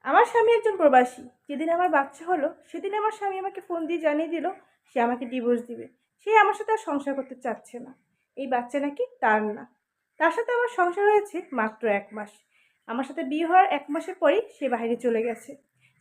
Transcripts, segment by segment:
আমার স্বামী একজন প্রবাসী। যেদিন আমার বাচ্চা হলো সেদিন আমার স্বামী আমাকে ফোন দিয়ে জানিয়ে দিল সে আমাকে ডিভোর্স দিবে। সে আমার সাথে আর সংসার করতে চাচ্ছে না। এই বাচ্চা নাকি তার না। তার সাথে আমার সংসার হয়েছে মাত্র ১ মাস। আমার সাথে বিয়ে হওয়ার ১ মাসের পরেই সে বাইরে চলে গেছে।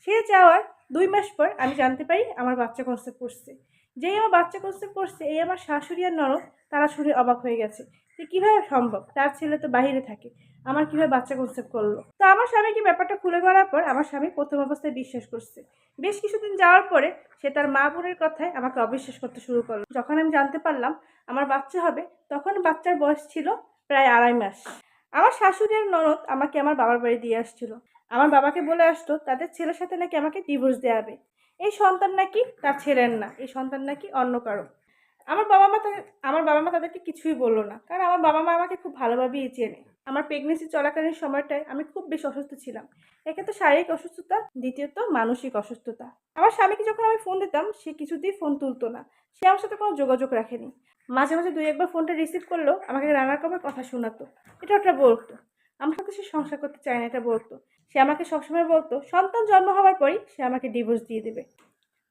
সে যাওয়ার ২ মাস পর আমি জানতে পারি আমার বাচ্চা কনসেপ্ট করছে। যেই আমার বাচ্চা কনসেপ্ট করছে এই আমার শাশুড়ি আর ননদ তারা শুনে অবাক হয়ে গেছে যে কীভাবে সম্ভব? তার ছেলে তো বাইরে থাকে। আমার কীভাবে বাচ্চা কনসেপ্ট করলো? তো আমার স্বামীকে ব্যাপারটা খুলে বলার পর আমার স্বামী প্রথম অবস্থায় বিশ্বাস করছে। বেশ কিছুদিন যাওয়ার পরে সে তার মা বোনের কথায় আমাকে অবিশ্বাস করতে শুরু করলো। যখন আমি জানতে পারলাম আমার বাচ্চা হবে তখন বাচ্চার বয়স ছিল প্রায় ২.৫ মাস। আমার শাশুড়ি আর ননদ আমাকে আমার বাবার বাড়ি দিয়ে আসছিল। আমার বাবাকে বলে আসতো তাদের ছেলের সাথে নাকি আমাকে ডিভোর্স দেওয়া হবে। এই সন্তান নাকি তার ছেলের না, এই সন্তান নাকি অন্য কারো। আমার বাবা মা তাদের আমার বাবা মা তাদেরকে কিছুই বলল না। কারণ আমার বাবা মা আমাকে খুব ভালোভাবেই চেনে। আমার প্রেগন্যান্সি চলাকালীন সময়টায় আমি খুব বেশি অসুস্থ ছিলাম। একে তো শারীরিক অসুস্থতা, দ্বিতীয়ত মানসিক অসুস্থতা। আমার স্বামীকে যখন আমি ফোন দিতাম সে কিছুতেই ফোন তুলতো না। সে আমার সাথে কোনো যোগাযোগ রাখেনি। মাঝে, মাঝে ২-১ বার ফোনটা রিসিভ করলেও আমাকে নানা রকমের কথা শোনাতো। এটা ওটা বলতো। আমার সাথে সে সংসার করতে চায় না এটা বলতো। সে আমাকে সবসময় বলতো সন্তান জন্ম হওয়ার পরেই সে আমাকে ডিভোর্স দিয়ে দেবে।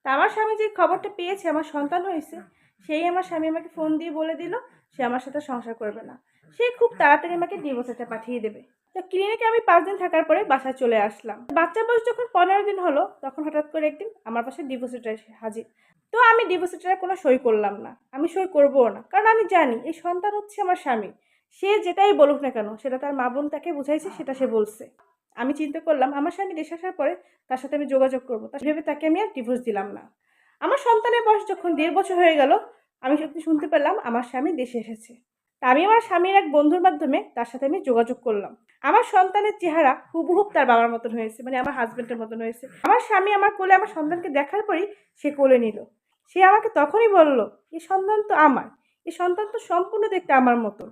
তা আমার স্বামী যে খবরটা পেয়েছে আমার সন্তান হয়েছে, সেই আমার স্বামী আমাকে ফোন দিয়ে বলে দিল সে আমার সাথে সংসার করবে না। সে খুব তাড়াতাড়ি আমাকে ডিভোর্স লেটার পাঠিয়ে দেবে। তো ক্লিনিকে আমি ৫ দিন থাকার পরে বাসায় চলে আসলাম। বাচ্চার বয়স যখন ১৫ দিন হলো তখন হঠাৎ করে একদিন আমার বাসায় ডিভোর্স লেটার এসে হাজির। তো আমি ডিভোর্স লেটারে কোনো সই করলাম না। আমি সই করবও না। কারণ আমি জানি এই সন্তান হচ্ছে আমার স্বামীর। সে যেটাই বলুক না কেন সেটা তার মা বোন তাকে বুঝাইছে সেটা সে বলছে। আমি চিন্তা করলাম আমার স্বামী দেশে আসার পরে তার সাথে আমি যোগাযোগ করব। তা ভেবে তাকে আমি আর ডিভোর্স দিলাম না। আমার সন্তানের বয়স যখন ১.৫ বছর হয়ে গেল, আমি সত্যি শুনতে পেলাম আমার স্বামী দেশে এসেছে। তা আমি আমার স্বামীর এক বন্ধুর মাধ্যমে তার সাথে আমি যোগাযোগ করলাম। আমার সন্তানের চেহারা হুবহুব তার বাবার মতন হয়েছে। মানে আমার হাসব্যান্ডের মতন হয়েছে। আমার স্বামী আমার কোলে আমার সন্তানকে দেখার পরেই সে কোলে নিল। সে আমাকে তখনই বলল, "এই সন্তান তো আমার। এই সন্তান তো সম্পূর্ণ দেখতে আমার মতো।"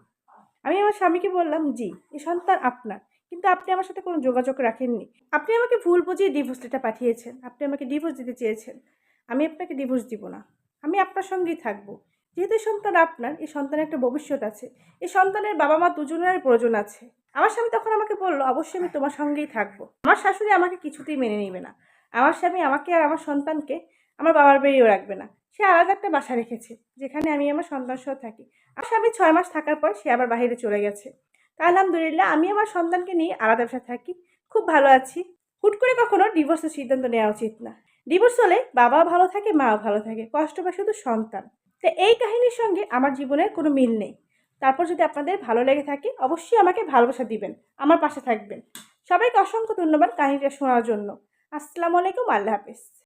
আমি আমার স্বামীকে বললাম, "জি, এই সন্তান আপনার। কিন্তু আপনি আমার সাথে কোনো যোগাযোগ রাখেননি। আপনি আমাকে ভুল বুঝিয়ে ডিভোর্স লেটার পাঠিয়েছেন। আপনি আমাকে ডিভোর্স দিতে চেয়েছেন। আমি আপনাকে ডিভোর্স দিব না। আমি আপনার সঙ্গেই থাকব। যেহেতু এই সন্তান আপনার, এই সন্তানের একটা ভবিষ্যৎ আছে। এই সন্তানের বাবা-মা দুজনেরই প্রয়োজন আছে।" আমার স্বামী তখন আমাকে বলল, "অবশ্যই আমি তোমার সঙ্গেই থাকব।" আমার শাশুড়ি আমাকে কিছুতেই মেনে নিবে না। আমার স্বামী আমাকে আর আমার সন্তানকে আমার বাবার বাড়িও রাখবে না। সে আলাদা একটা বাসা রেখেছে, যেখানে আমি আমার সন্তানসহ থাকি। আমার স্বামী ৬ মাস থাকার পর সে আবার বাহিরে চলে গেছে। তা আলহামদুলিল্লাহ আমি আমার সন্তানকে নিয়ে আলাদা বাসায় থাকি। খুব ভালো আছি। হুট করে কখনো ডিভোর্সের সিদ্ধান্ত নেওয়া উচিত না। ডিভোর্স হলে বাবাও ভালো থাকে, মাও ভালো থাকে। কষ্ট পায় শুধু সন্তান। তো এই কাহিনীর সঙ্গে আমার জীবনের কোনো মিল নেই। তারপর যদি আপনাদের ভালো লেগে থাকে অবশ্যই আমাকে ভালোবাসা দিবেন। আমার পাশে থাকবেন। সবাইকে অসংখ্য ধন্যবাদ কাহিনীটা শোনার জন্য। আসসালামু আলাইকুম, আল্লাহ হাফেজ।